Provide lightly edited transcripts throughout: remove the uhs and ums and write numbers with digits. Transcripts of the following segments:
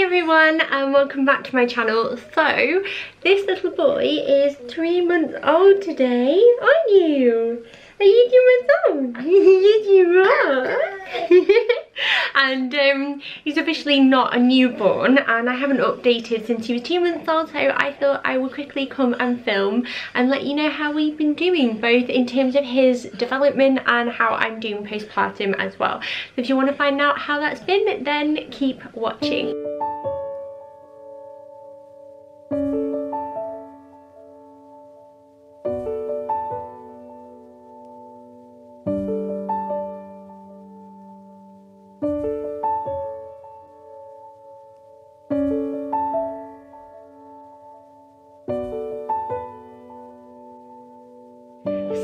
everyone and welcome back to my channel. So this little boy is 3 months old today, aren't you? Are you 2 months old? Yes you are. And he's officially not a newborn, and I haven't updated since he was 2 months old, so I thought I would quickly come and film and let you know how we've been doing, both in terms of his development and how I'm doing postpartum as well. So if you want to find out how that's been, then keep watching.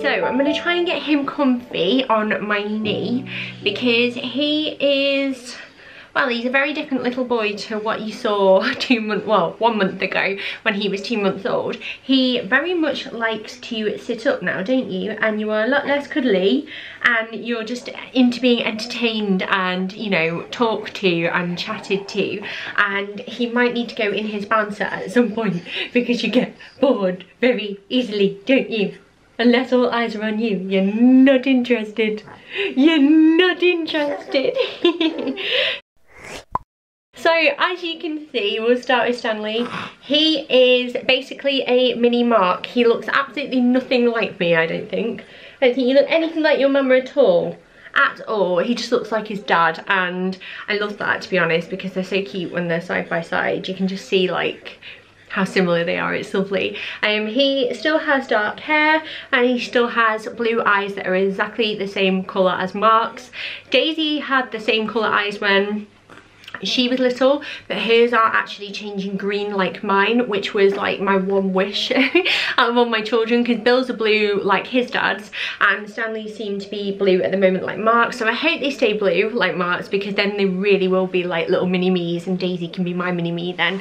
So I'm going to try and get him comfy on my knee because he is, well, he's a very different little boy to what you saw 1 month ago when he was 2 months old. He very much likes to sit up now, don't you? And you are a lot less cuddly and you're just into being entertained and, you know, talked to and chatted to. And he might need to go in his bouncer at some point because you get bored very easily, don't you? Unless all eyes are on you, you're not interested. You're not interested. So as you can see, we'll start with Stanley. He is basically a mini Mark. He looks absolutely nothing like me, I don't think. I don't think you look anything like your mama at all. At all. He just looks like his dad, and I love that, to be honest, because they're so cute when they're side by side. You can just see like how similar they are. It's lovely. He still has dark hair and he still has blue eyes that are exactly the same colour as Mark's. Daisy had the same colour eyes when she was little, but hers are actually changing green like mine, which was like my one wish out of all my children, because Bill's are blue like his dad's and Stanley seemed to be blue at the moment like Mark. So I hope they stay blue like Mark's, because then they really will be like little mini me's and Daisy can be my mini me then.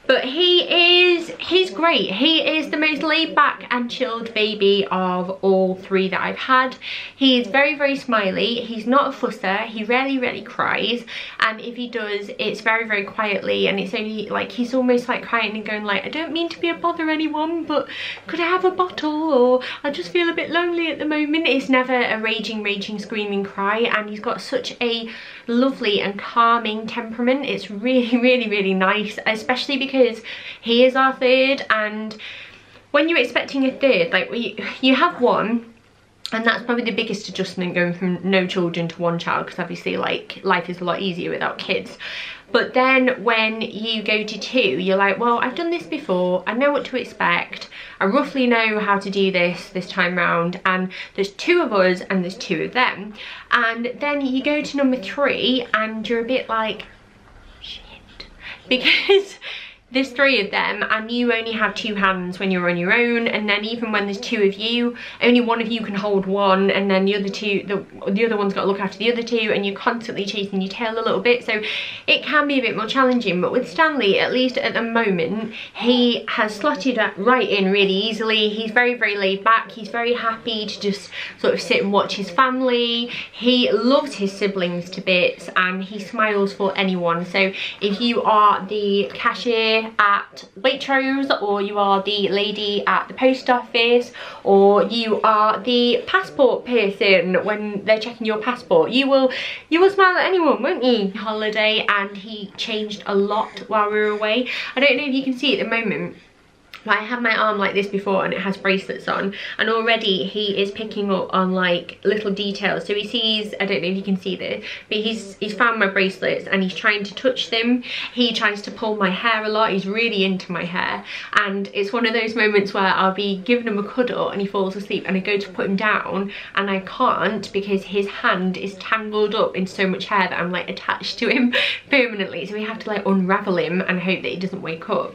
But he's great. He is the most laid back and chilled baby of all three that I've had. He is very, very smiley. He's not a fusser. He rarely cries. And if he does, it's very, very quietly. And it's only like, he's almost like crying and going like, I don't mean to be a bother anyone, but could I have a bottle? Or I just feel a bit lonely at the moment. It's never a raging, screaming cry. And he's got such a lovely and calming temperament. It's really nice, especially because he is our third, and when you're expecting a third, like you have one, and that's probably the biggest adjustment, going from no children to one child, because obviously like life is a lot easier without kids. But then when you go to two, you're like, well, I've done this before, I know what to expect, I roughly know how to do this time round, and there's two of us and there's two of them. And then you go to number three and you're a bit like, shit, because there's three of them and you only have two hands when you're on your own, and then even when there's two of you, only one of you can hold one, and then the other two, the other one's got to look after the other two, and you're constantly chasing your tail a little bit, so it can be a bit more challenging. But with Stanley, at least at the moment, he has slotted right in really easily. He's very laid back. He's very happy to just sort of sit and watch his family. He loves his siblings to bits and he smiles for anyone. So if you are the cashier at Waitrose, or you are the lady at the post office, or you are the passport person when they're checking your passport, you will smile at anyone, won't you? Holiday. And he changed a lot while we were away. I don't know if you can see at the moment, I have my arm like this before and it has bracelets on, and already he is picking up on like little details. So he sees, I don't know if you can see this, but he's found my bracelets and he's trying to touch them. He tries to pull my hair a lot. He's really into my hair, and it's one of those moments where I'll be giving him a cuddle and he falls asleep and I go to put him down and I can't, because his hand is tangled up in so much hair that I'm like attached to him permanently. So we have to like unravel him and hope that he doesn't wake up.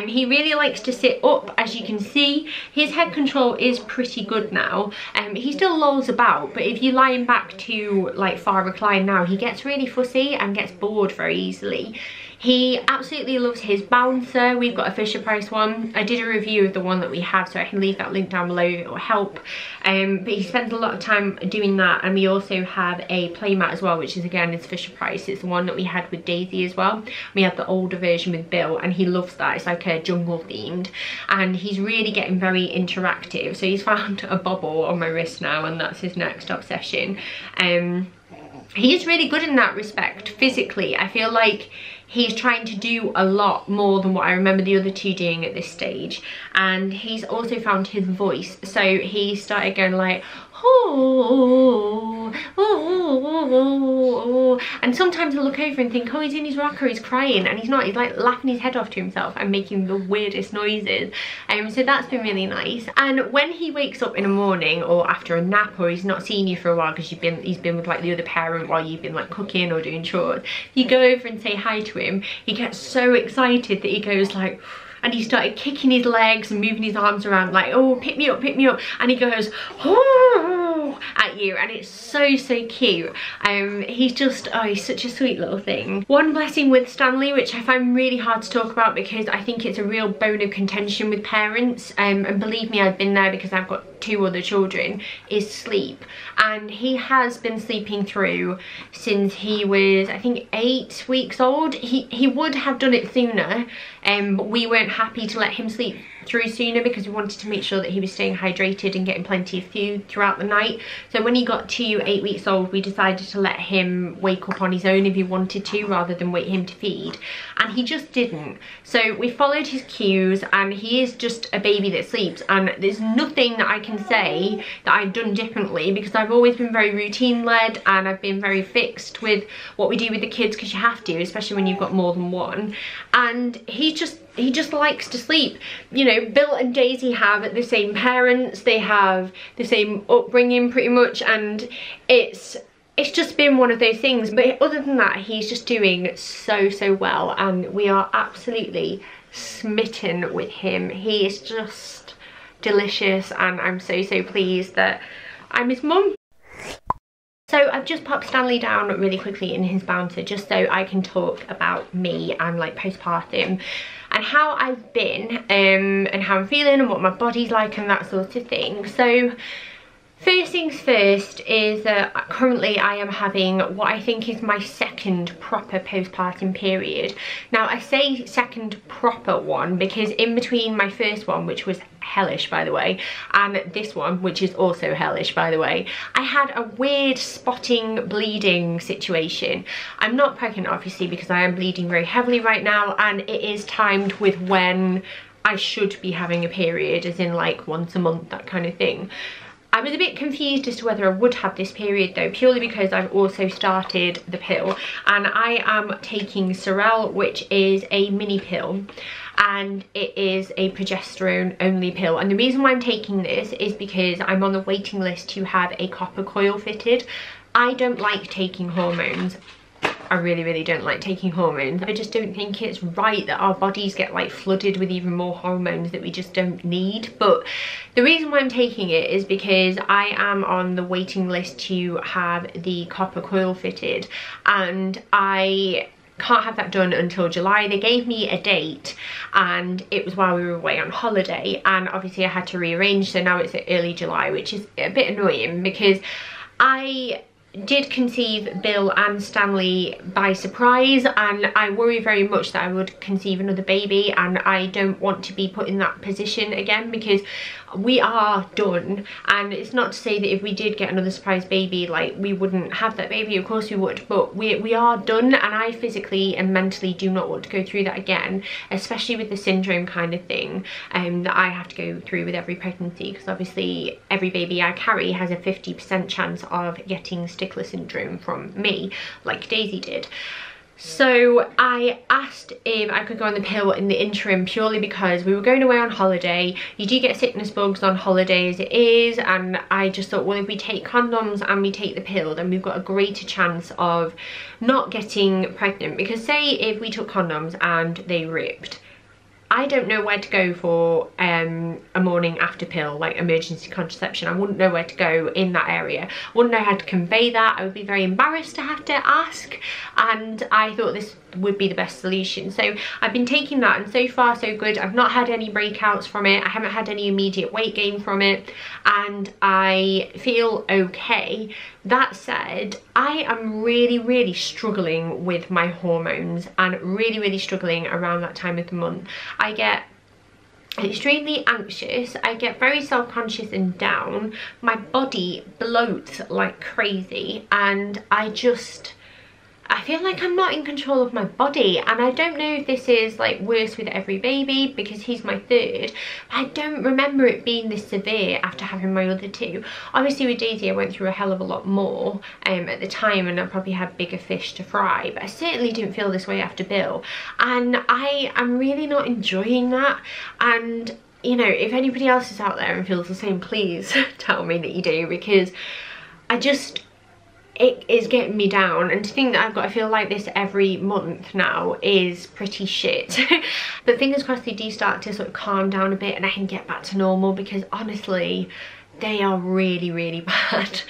He really likes to sit up, as you can see. His head control is pretty good now. He still lolls about, but if you lie him back to like far recline now, he gets really fussy and gets bored very easily. He absolutely loves his bouncer. We've got a Fisher Price one. I did a review of the one that we have, so I can leave that link down below, it will help. But he spends a lot of time doing that, and we also have a playmat as well, which is again is Fisher Price. It's the one that we had with Daisy as well. We have the older version with Bill, and he loves that. It's like a jungle themed, and he's really getting very interactive. So he's found a bobble on my wrist now, and that's his next obsession. He is really good in that respect physically. I feel like he's trying to do a lot more than what I remember the other two doing at this stage, and he's also found his voice. So he started going like, oh, oh, oh, oh, and sometimes I look over and think, oh, he's in his rocker, he's crying, and he's not. He's like laughing his head off to himself and making the weirdest noises. So that's been really nice. And when he wakes up in the morning or after a nap, or he's not seen you for a while because he's been with like the other parent while you've been like cooking or doing chores, you go over and say hi to him. He gets so excited that he goes like, and he started kicking his legs and moving his arms around like, oh, pick me up, and he goes, oh, at you, and it's so cute. He's just, oh, he's such a sweet little thing. One blessing with Stanley, which I find really hard to talk about because I think it's a real bone of contention with parents, and believe me, I've been there because I've got 2 other children, is sleep. And he has been sleeping through since he was, I think, 8 weeks old. He would have done it sooner, but we weren't happy to let him sleep through sooner because we wanted to make sure that he was staying hydrated and getting plenty of food throughout the night. So when he got to 8 weeks old, we decided to let him wake up on his own if he wanted to, rather than wait him to feed, and he just didn't. So we followed his cues, and he is just a baby that sleeps, and there's nothing that I can say that I've done differently because I've always been very routine led, and I've been very fixed with what we do with the kids, because you have to, especially when you've got more than one. And he just likes to sleep. You know, Bill and Daisy have the same parents, they have the same upbringing pretty much, and it's just been one of those things. But other than that, he's just doing so well, and we are absolutely smitten with him. He is just delicious, and I'm so pleased that I'm his mum. So I've just popped Stanley down really quickly in his bouncer just so I can talk about me and like postpartum and how I've been, and how I'm feeling and what my body's like and that sort of thing. So first things first is that currently I am having what I think is my second proper postpartum period. Now I say second proper one because in between my first one, which was hellish by the way, and this one, which is also hellish by the way, I had a weird spotting bleeding situation. I'm not pregnant obviously because I am bleeding very heavily right now, and it is timed with when I should be having a period, as in like once a month, that kind of thing. I was a bit confused as to whether I would have this period though, purely because I've also started the pill, and I am taking Sorel, which is a mini pill, and it is a progesterone only pill. And the reason why I'm taking this is because I'm on the waiting list to have a copper coil fitted. I don't like taking hormones. I really don't like taking hormones. I just don't think it's right that our bodies get like flooded with even more hormones that we just don't need. But the reason why I'm taking it is because I am on the waiting list to have the copper coil fitted, and I can't have that done until July. They gave me a date and it was while we were away on holiday, and obviously I had to rearrange, so now it's early July, which is a bit annoying because I did conceive Bill and Stanley by surprise, and I worry very much that I would conceive another baby, and I don't want to be put in that position again because we are done. And it's not to say that if we did get another surprise baby, like, we wouldn't have that baby, of course we would, but we are done, and I physically and mentally do not want to go through that again, especially with the syndrome kind of thing that I have to go through with every pregnancy, because obviously every baby I carry has a 50% chance of getting Stickler syndrome from me, like Daisy did. So I asked if I could go on the pill in the interim, purely because we were going away on holiday. You do get sickness bugs on holiday as it is, and I just thought, well, if we take condoms and we take the pill, then we've got a greater chance of not getting pregnant. Because say if we took condoms and they ripped, I don't know where to go for a morning after pill, like emergency contraception. I wouldn't know where to go in that area. I wouldn't know how to convey that. I would be very embarrassed to have to ask, and I thought this would be the best solution. So I've been taking that, and so far so good. I've not had any breakouts from it. I haven't had any immediate weight gain from it, and I feel okay. That said, I am really struggling with my hormones, and really struggling around that time of the month. I get extremely anxious, I get very self-conscious and down, my body bloats like crazy, and I feel like I'm not in control of my body. And I don't know if this is like worse with every baby because he's my third. I don't remember it being this severe after having my other two. Obviously with Daisy I went through a hell of a lot more at the time, and I probably had bigger fish to fry, but I certainly didn't feel this way after Bill, and I am really not enjoying that. And you know, if anybody else is out there and feels the same, please tell me that you do, because it is getting me down, and to think that I've got to feel like this every month now is pretty shit. But fingers crossed they do start to sort of calm down a bit and I can get back to normal, because honestly they are really bad.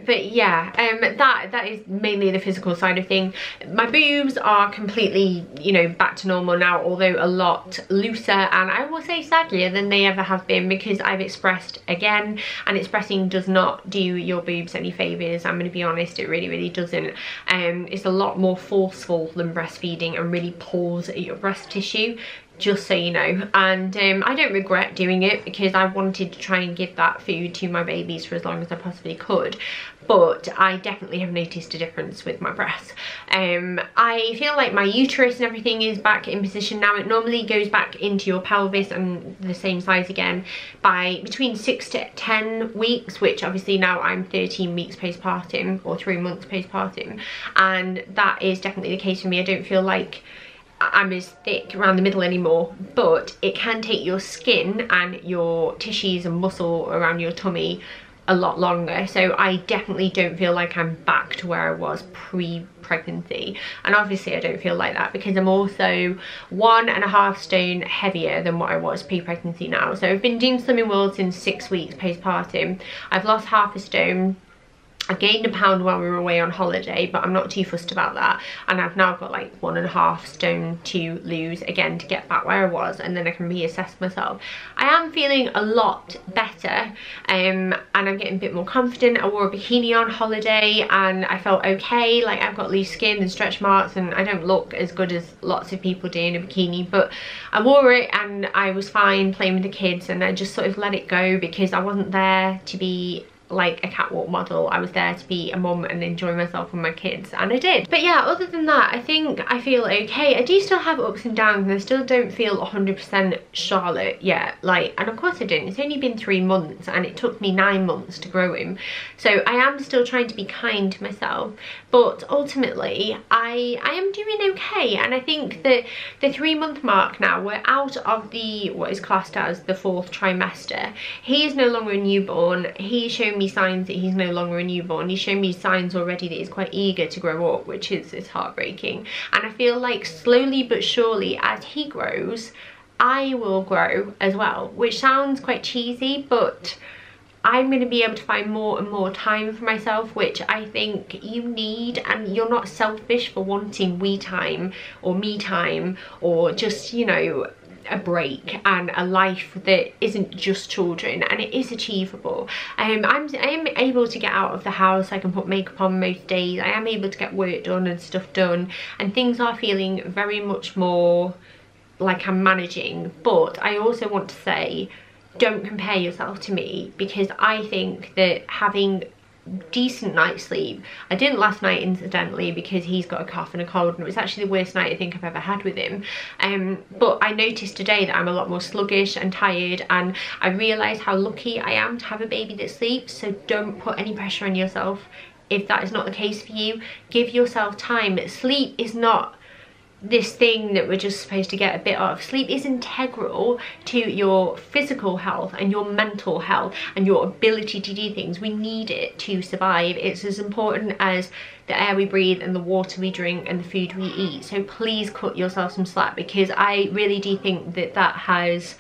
But yeah, that is mainly the physical side of things. My boobs are completely, you know, back to normal now, although a lot looser, and I will say sadlier than they ever have been, because I've expressed again, and expressing does not do your boobs any favours. I'm going to be honest, it really doesn't. It's a lot more forceful than breastfeeding and really pulls at your breast tissue, just so you know. And I don't regret doing it, because I wanted to try and give that food to my babies for as long as I possibly could, but I definitely have noticed a difference with my breasts. I feel like my uterus and everything is back in position now. It normally goes back into your pelvis and the same size again by between 6 to 10 weeks, which obviously now I'm 13 weeks postpartum, or 3 months postpartum, and that is definitely the case for me. I don't feel like I'm as thick around the middle anymore, but it can take your skin and your tissues and muscle around your tummy a lot longer. So I definitely don't feel like I'm back to where I was pre-pregnancy, and obviously I don't feel like that because I'm also 1.5 stone heavier than what I was pre-pregnancy now. So I've been doing Slimming World since 6 weeks postpartum. I've lost 0.5 stone. I gained 1 pound while we were away on holiday, but I'm not too fussed about that, and I've now got like 1.5 stone to lose again to get back where I was, and then I can reassess myself. I am feeling a lot better, and I'm getting a bit more confident. I wore a bikini on holiday and I felt okay. Like, I've got loose skin and stretch marks, and I don't look as good as lots of people do in a bikini, but I wore it and I was fine playing with the kids, and I just sort of let it go, because I wasn't there to be like a catwalk model. I was there to be a mum and enjoy myself with my kids, and I did. But yeah, other than that, I think I feel okay. I do still have ups and downs, and I still don't feel 100% Charlotte yet. Like, and of course I don't. It's only been 3 months, and it took me 9 months to grow him. So I am still trying to be kind to myself, but ultimately I am doing okay. And I think that the 3-month mark now, we're out of the what is classed as the 4th trimester. He is no longer a newborn. He's shown me signs that he's no longer a newborn. He's shown me signs already that he's quite eager to grow up, which is heartbreaking. And I feel like slowly but surely, as he grows, I will grow as well, which sounds quite cheesy, but I'm going to be able to find more and more time for myself, which I think you need. And you're not selfish for wanting we time or me time, or just, you know, a break and a life that isn't just children, and it is achievable. I am able to get out of the house. I can put makeup on most days. I am able to get work done and stuff done, and things are feeling very much more like I'm managing. But I also want to say, don't compare yourself to me, because I think that having decent night's sleep, I didn't last night incidentally because he's got a cough and a cold, and it was actually the worst night I think I've ever had with him, but I noticed today that I'm a lot more sluggish and tired, and I realised how lucky I am to have a baby that sleeps. So don't put any pressure on yourself if that is not the case for you. Give yourself time. Sleep is not this thing that we're just supposed to get a bit of. Sleep is integral to your physical health and your mental health and your ability to do things. We need it to survive. It's as important as the air we breathe and the water we drink and the food we eat. So please cut yourself some slack, because I really do think that that has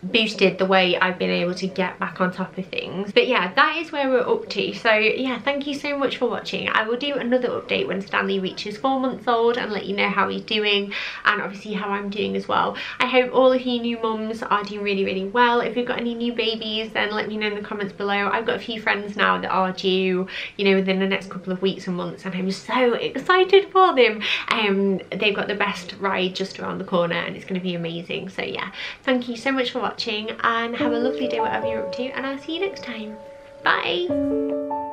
boosted the way I've been able to get back on top of things. But yeah, that is where we're up to. So yeah, thank you so much for watching. I will do another update when Stanley reaches 4 months old and let you know how he's doing, and obviously how I'm doing as well. I hope all of you new mums are doing really, really well. If you've got any new babies, then let me know in the comments below. I've got a few friends now that are due, you know, within the next couple of weeks and months, and I'm so excited for them. They've got the best ride just around the corner, and it's going to be amazing. So yeah, thank you so much for watching, and have a lovely day whatever you're up to, and I'll see you next time. Bye.